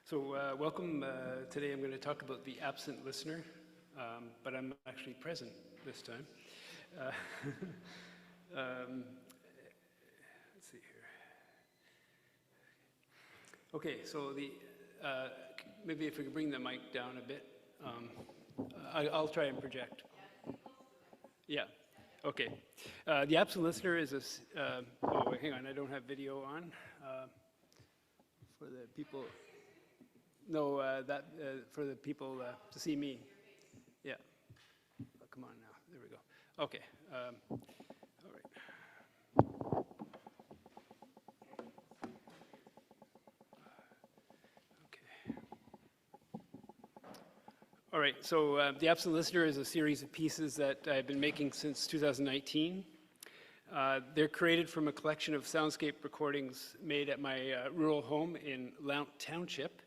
So welcome. Today I'm going to talk about the absent listener, but I'm actually present this time. Let's see here. Okay, so maybe if we could bring the mic down a bit. I'll try and project. Yeah. Okay. The absent listener is a. Oh, hang on. I don't have video on for the people. No, for the people to see me. Yeah. Oh, come on now. There we go. Okay. All right. Okay. All right. So The Absent Listener is a series of pieces that I've been making since 2019. They're created from a collection of soundscape recordings made at my rural home in Lount Township,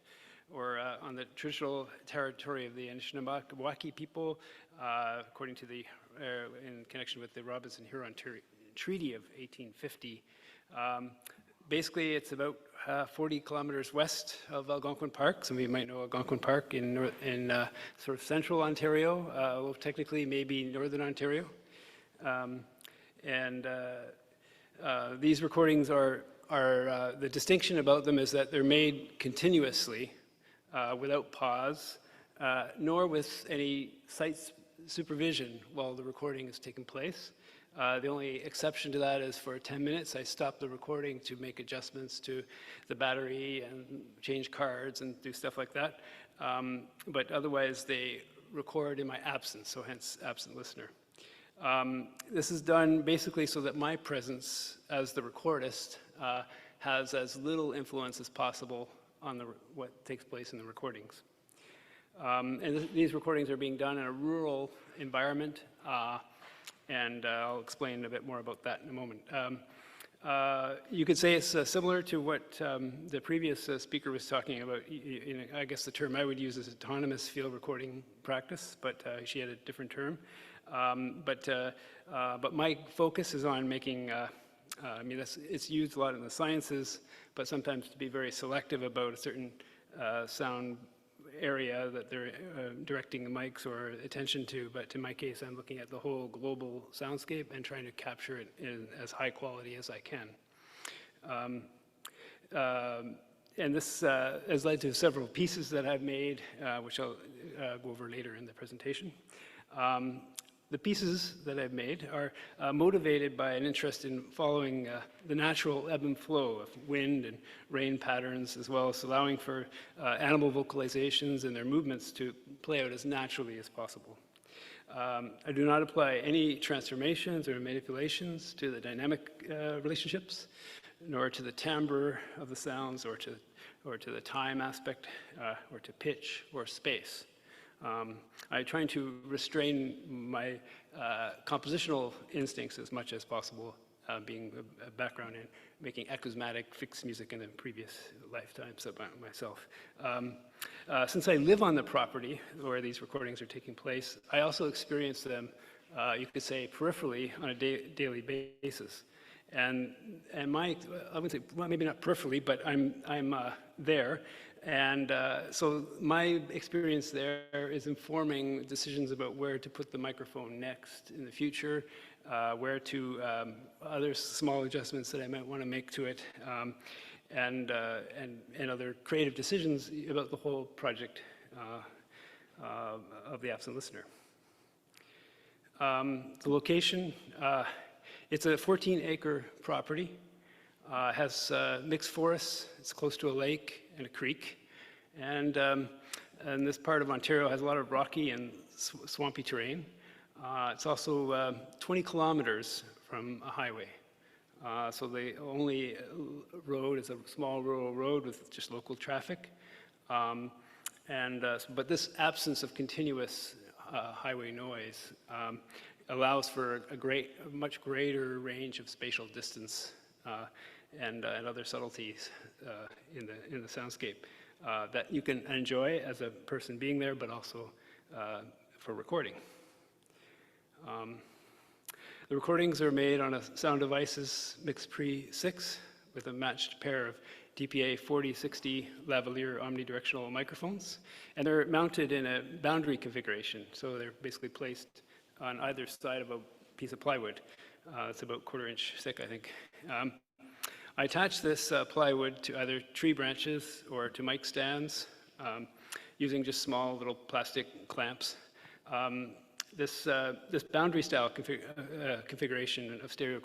or on the traditional territory of the Anishinaabe people, according to in connection with the Robinson-Huron Treaty of 1850. Basically, it's about 40 kilometers west of Algonquin Park. Some of you might know Algonquin Park in sort of central Ontario, although technically maybe northern Ontario. These recordings are the distinction about them is that they're made continuously, without pause, nor with any site supervision while the recording is taking place. The only exception to that is for 10 minutes, I stop the recording to make adjustments to the battery and change cards and do stuff like that. But otherwise, they record in my absence, so hence absent listener. This is done basically so that my presence as the recordist has as little influence as possible on what takes place in the recordings. These recordings are being done in a rural environment, and I'll explain a bit more about that in a moment. You could say it's similar to what the previous speaker was talking about. I guess the term I would use is autonomous field recording practice, but she had a different term. But my focus is on making, it's used a lot in the sciences, but sometimes to be very selective about a certain sound area that they're directing the mics or attention to. But in my case, I'm looking at the whole global soundscape and trying to capture it in as high quality as I can. And this has led to several pieces that I've made, which I'll go over later in the presentation. The pieces that I've made are motivated by an interest in following the natural ebb and flow of wind and rain patterns, as well as allowing for animal vocalizations and their movements to play out as naturally as possible. I do not apply any transformations or manipulations to the dynamic relationships, nor to the timbre of the sounds, or to the time aspect, or to pitch or space. I'm trying to restrain my compositional instincts as much as possible, being a background in making acousmatic fixed music in the previous lifetimes of myself. Since I live on the property where these recordings are taking place, I also experience them, you could say, peripherally on a daily basis. And I would say, well, maybe not peripherally, but I'm there. And so my experience there is informing decisions about where to put the microphone next in the future, where to other small adjustments that I might want to make to it, and other creative decisions about the whole project of the absent listener. The location, it's a 14-acre property. Has mixed forests. It's close to a lake and a creek, and this part of Ontario has a lot of rocky and swampy terrain. It's also 20 kilometers from a highway, so the only road is a small rural road with just local traffic. But this absence of continuous highway noise allows for a much greater range of spatial distance and other subtleties in the soundscape that you can enjoy as a person being there, but also for recording. The recordings are made on a Sound Devices Mix Pre 6 with a matched pair of DPA 4060 lavalier omnidirectional microphones, and they're mounted in a boundary configuration. So they're basically placed on either side of a piece of plywood. It's about 1/4 inch thick, I think. I attach this plywood to either tree branches or to mic stands using just small little plastic clamps. This boundary style configuration of stereo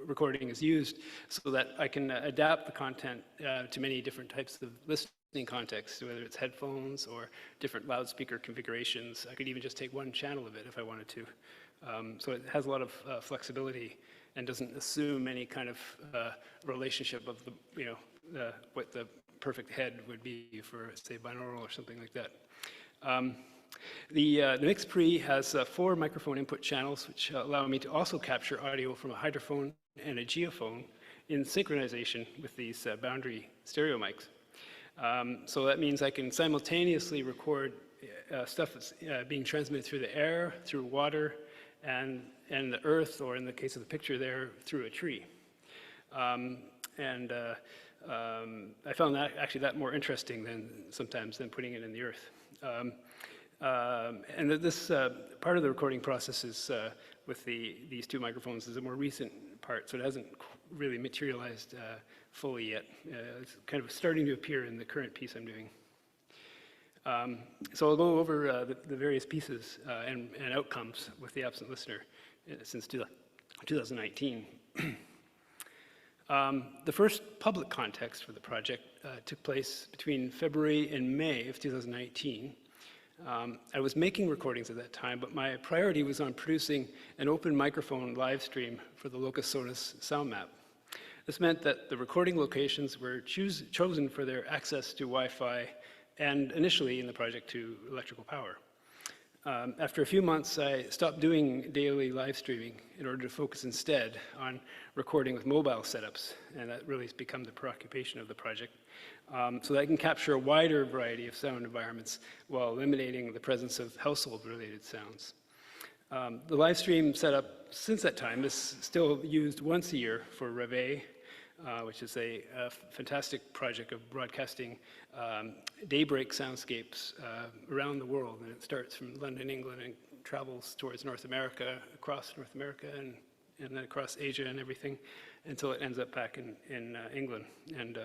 recording is used so that I can adapt the content to many different types of listening contexts, whether it's headphones or different loudspeaker configurations. I could even just take one channel of it if I wanted to. So it has a lot of flexibility and doesn't assume any kind of relationship of what the perfect head would be for, say, binaural or something like that. The mix pre has 4 microphone input channels, which allow me to also capture audio from a hydrophone and a geophone in synchronization with these boundary stereo mics. So that means I can simultaneously record stuff that's being transmitted through the air, through water, and the earth, or in the case of the picture there, through a tree. I found that actually that more interesting than putting it in the earth. And this part of the recording process is with these 2 microphones is a more recent part, so it hasn't really materialized fully yet. It's kind of starting to appear in the current piece I'm doing. So I'll go over the various pieces and outcomes with the absent listener since 2019. The first public context for the project took place between February and May of 2019. I was making recordings at that time, but my priority was on producing an open microphone live stream for the Locus Sonus sound map. This meant that the recording locations were chosen for their access to Wi-Fi and initially in the project to electrical power. After a few months, I stopped doing daily live streaming in order to focus instead on recording with mobile setups, and that really has become the preoccupation of the project, so that I can capture a wider variety of sound environments while eliminating the presence of household-related sounds. The live stream setup since that time is still used once a year for Reveille, which is a fantastic project of broadcasting daybreak soundscapes around the world. And it starts from London, England, and travels towards North America, across North America, and then across Asia and everything, until it ends up back in England. And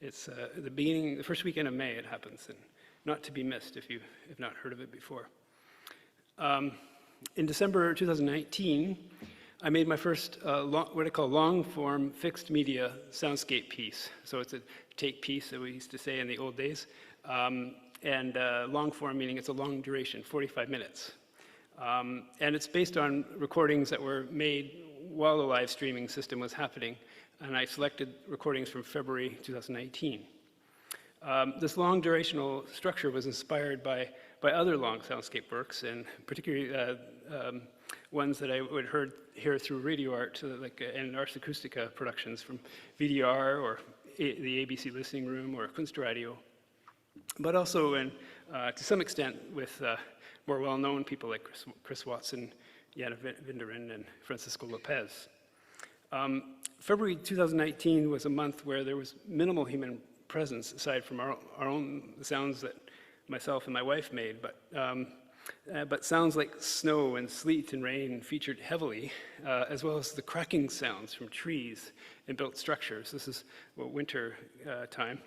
it's the first weekend of May it happens, and not to be missed if you have not heard of it before. In December 2019, I made my first what I call long-form fixed media soundscape piece. So it's a tape piece that we used to say in the old days. And long-form meaning it's a long duration, 45 minutes. And it's based on recordings that were made while the live streaming system was happening. And I selected recordings from February 2019. This long durational structure was inspired by other long soundscape works, and particularly ones that I would hear through radio art, and Ars Acoustica productions from VDR or the ABC Listening Room or Kunstradio, but also to some extent with more well-known people like Chris Watson, Jana Vinderin, and Francisco Lopez. February 2019 was a month where there was minimal human presence aside from our own sounds that myself and my wife made, but sounds like snow and sleet and rain featured heavily, as well as the cracking sounds from trees and built structures. This is winter time.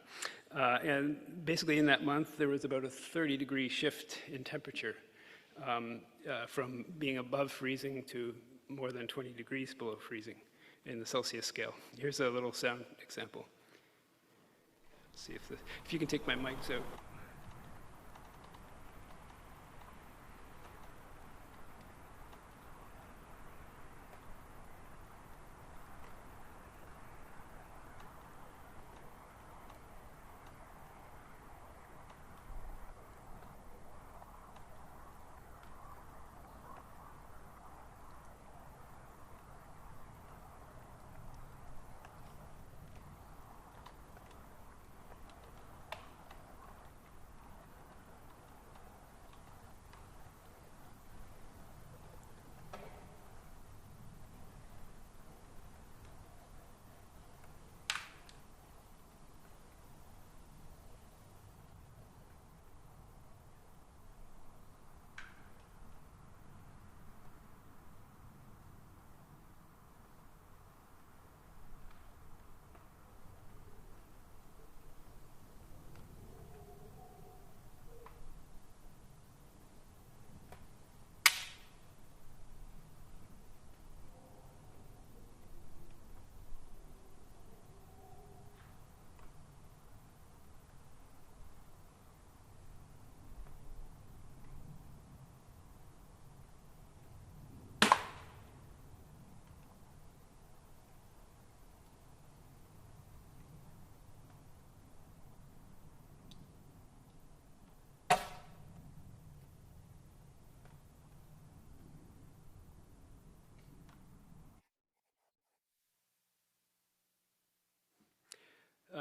And basically in that month, there was about a 30-degree shift in temperature from being above freezing to more than 20 degrees below freezing in the Celsius scale. Here's a little sound example. Let's see if you can take my mics out.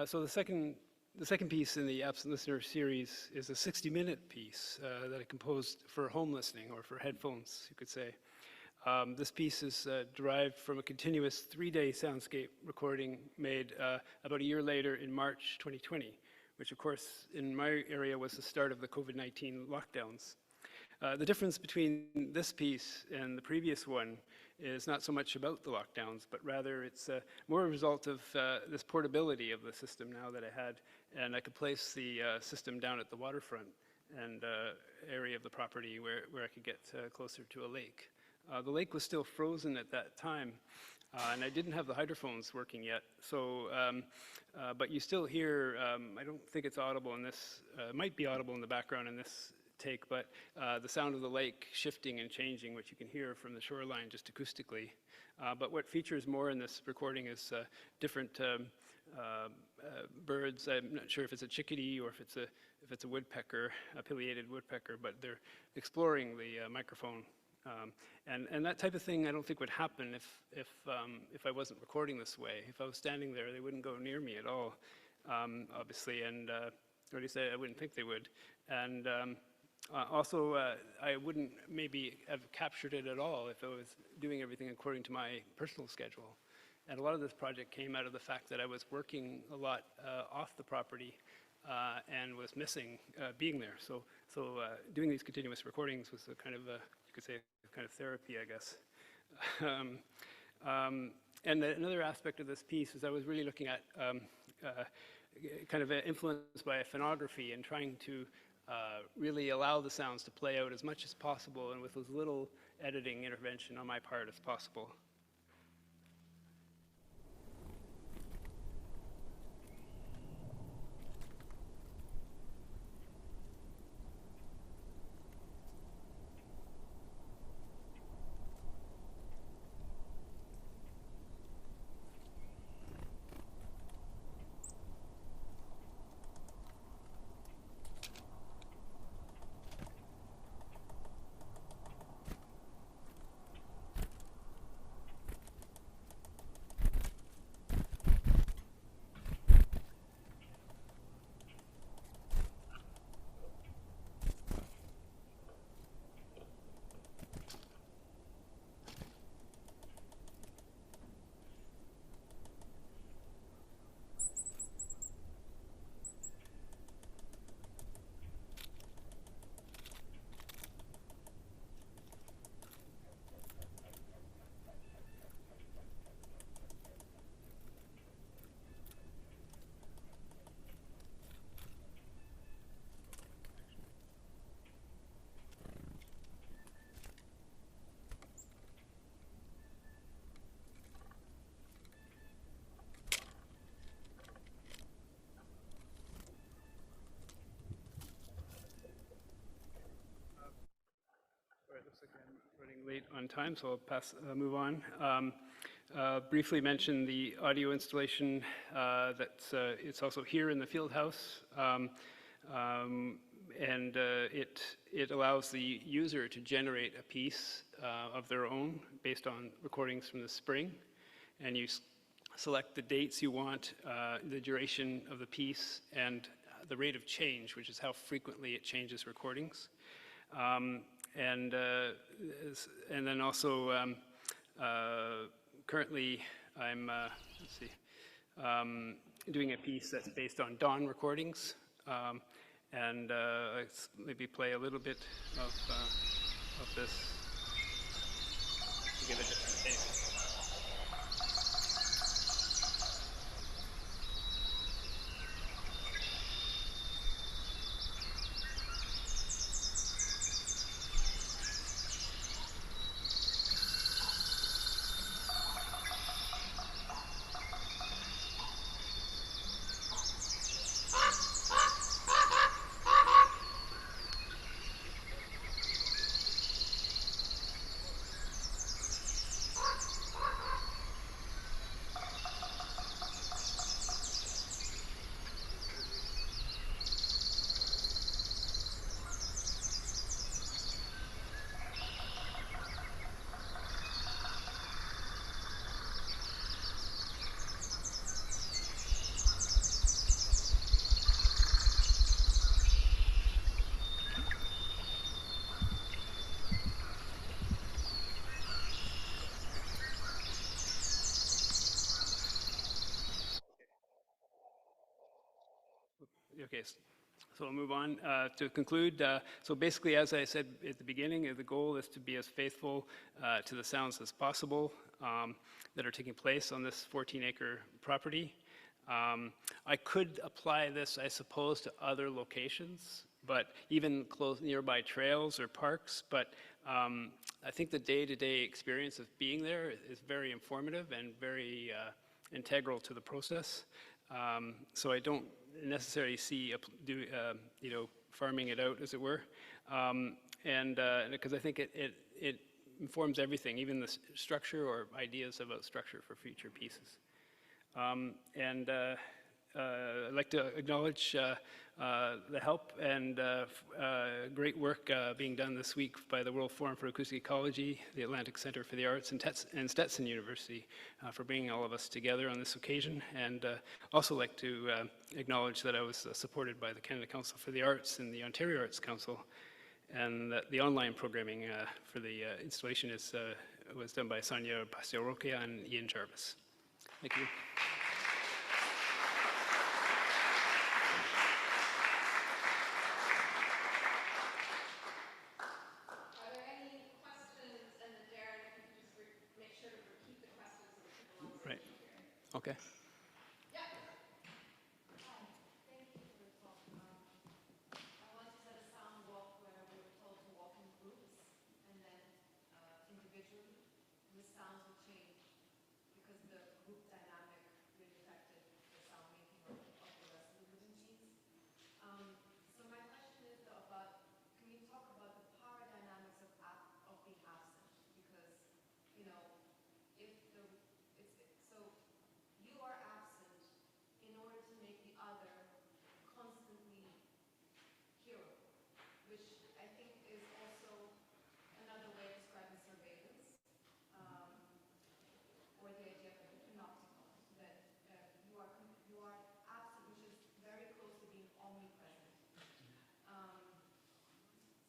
So the second piece in the Absent Listener series is a 60-minute piece that I composed for home listening, or for headphones, you could say. This piece is derived from a continuous 3-day Soundscape recording made about a year later in March 2020, which of course in my area was the start of the COVID-19 lockdowns. The difference between this piece and the previous one is not so much about the lockdowns, but rather it's more a result of this portability of the system now that I had, and I could place the system down at the waterfront and area of the property where I could get closer to a lake. The lake was still frozen at that time, and I didn't have the hydrophones working yet, so, but you still hear, I don't think it's audible in this, it might be audible in the background in this take, but the sound of the lake shifting and changing, which you can hear from the shoreline just acoustically. But what features more in this recording is different birds. I'm not sure if it's a chickadee or if it's a woodpecker, a pileated woodpecker, but they're exploring the microphone. And that type of thing I don't think would happen if I wasn't recording this way. If I was standing there, they wouldn't go near me at all, obviously, and or at least I wouldn't think they would. And also, I wouldn't maybe have captured it at all if I was doing everything according to my personal schedule. And a lot of this project came out of the fact that I was working a lot off the property and was missing being there. So doing these continuous recordings was a kind of, you could say, a kind of therapy, I guess. And another aspect of this piece is I was really looking at kind of influenced by a phonography and trying to really allow the sounds to play out as much as possible and with as little editing intervention on my part as possible. Looks like I'm running late on time, so I'll move on. Briefly mention the audio installation it's also here in the field house, and it allows the user to generate a piece of their own based on recordings from the spring, and you select the dates you want, the duration of the piece, and the rate of change, which is how frequently it changes recordings. And then also currently I'm doing a piece that's based on dawn recordings, and let's maybe play a little bit of this to give a different take. Okay, so I'll move on to conclude. So basically, as I said at the beginning, the goal is to be as faithful to the sounds as possible that are taking place on this 14-acre property. I could apply this, I suppose, to other locations, but even close nearby trails or parks. But I think the day-to-day experience of being there is very informative and very integral to the process. So I don't necessarily see, farming it out, as it were, and because I think it informs everything, even the structure or ideas about structure for future pieces. I'd like to acknowledge the help and great work being done this week by the World Forum for Acoustic Ecology, the Atlantic Center for the Arts, and Stetson University for bringing all of us together on this occasion. And also like to acknowledge that I was supported by the Canada Council for the Arts and the Ontario Arts Council, and that the online programming for the installation was done by Sonia Pastiorokia and Ian Jarvis. Thank you. Are there any questions? And then Darren, if you could just make sure to repeat the questions so that people on stage Right. can hear. Okay. Yeah. Hi, thank you for the talk. I once was at a sound walk where we were told to walk in groups and then individually. The sounds would change because the group dynamic really affected the sound making of the rest of the living genes. So my question is though about, can you talk about the power dynamics of being absent? Because, you know, if the, so you are absent in order to make the other constantly hearable, which I think is also another way of describing surveillance, or the idea of a panopticon, that you are absent, which is very close to being omnipresent.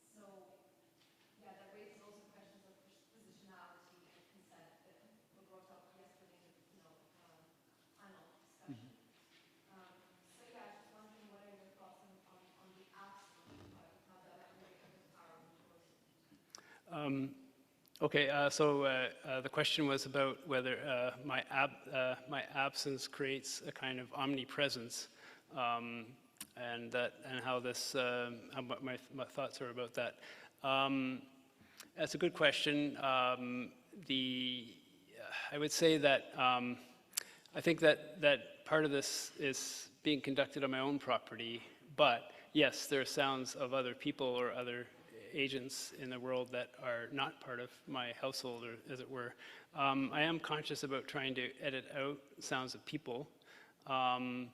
So yeah, that raises also questions of positionality and consent that were brought up yesterday in the panel discussion. So yeah, I was just wondering, what are your thoughts on the absence part, how that really empowers the person? Okay, so the question was about whether my absence creates a kind of omnipresence, and how this, how my thoughts are about that. That's a good question. I would say that I think that part of this is being conducted on my own property, but yes, there are sounds of other people or other agents in the world that are not part of my household, or as it were. I am conscious about trying to edit out sounds of people, and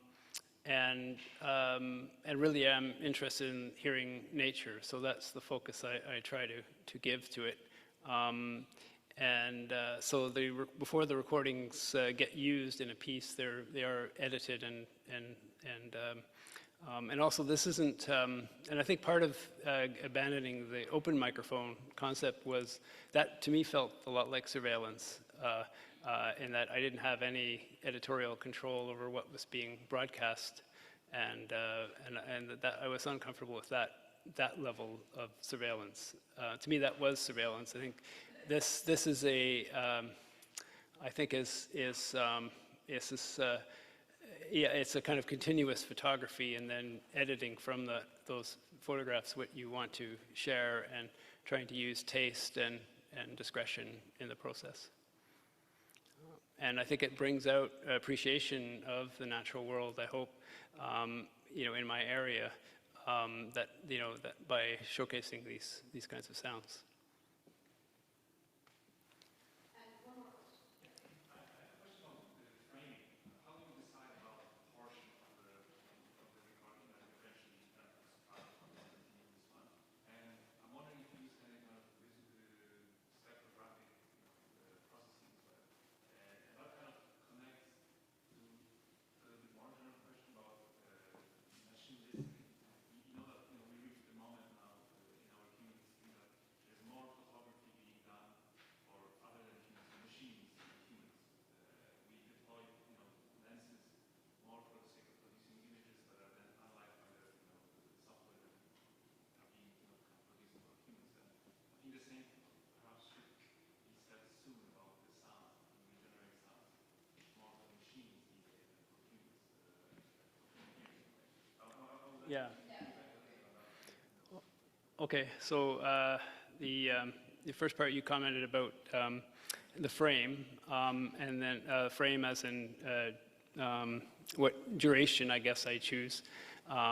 really am interested in hearing nature. So that's the focus I try to give to it. So before the recordings get used in a piece, they are edited and also this isn't, and I think part of abandoning the open microphone concept was that to me felt a lot like surveillance, in that I didn't have any editorial control over what was being broadcast, and that I was uncomfortable with that level of surveillance. To me, that was surveillance. I think this is a, I think is this. Yeah, it's a kind of continuous photography and then editing from those photographs what you want to share and trying to use taste and discretion in the process. And I think it brings out appreciation of the natural world, I hope, in my area, that by showcasing these kinds of sounds. Yeah. Okay, so the first part you commented about the frame, and then frame as in what duration I guess I choose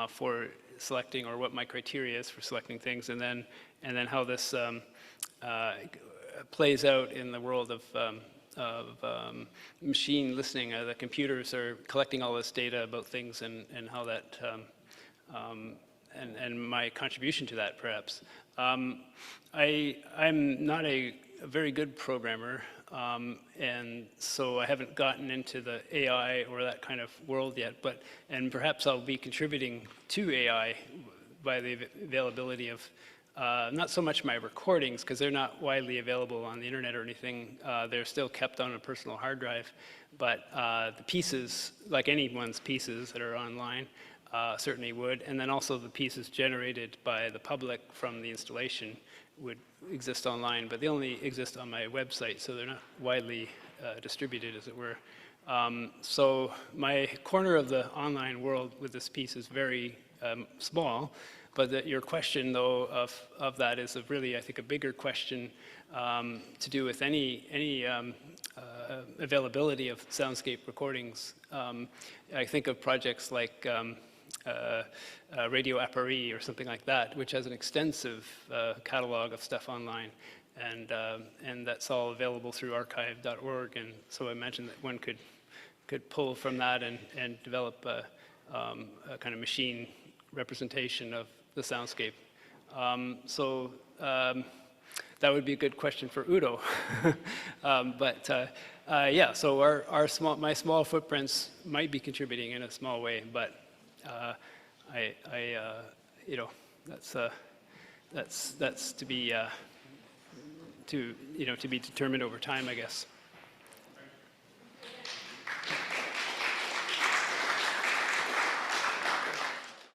for selecting, or what my criteria is for selecting things, and then how this plays out in the world of machine listening. The computers are collecting all this data about things, and how that and my contribution to that, perhaps. I'm not a very good programmer, and so I haven't gotten into the AI or that kind of world yet, and perhaps I'll be contributing to AI by the availability of not so much my recordings, because they're not widely available on the internet or anything. They're still kept on a personal hard drive, but the pieces, like anyone's pieces that are online, certainly would, and then also the pieces generated by the public from the installation would exist online, but they only exist on my website, so they're not widely distributed, as it were. So my corner of the online world with this piece is very small, but your question, though, of that is really, I think, a bigger question to do with any availability of Soundscape recordings. I think of projects like Radio Appareil or something like that, which has an extensive catalog of stuff online, and that's all available through archive.org. And so I imagine that one could pull from that and develop a kind of machine representation of the soundscape. So that would be a good question for Udo. Yeah, so my small footprints might be contributing in a small way, but you know, that's to be to be determined over time, I guess.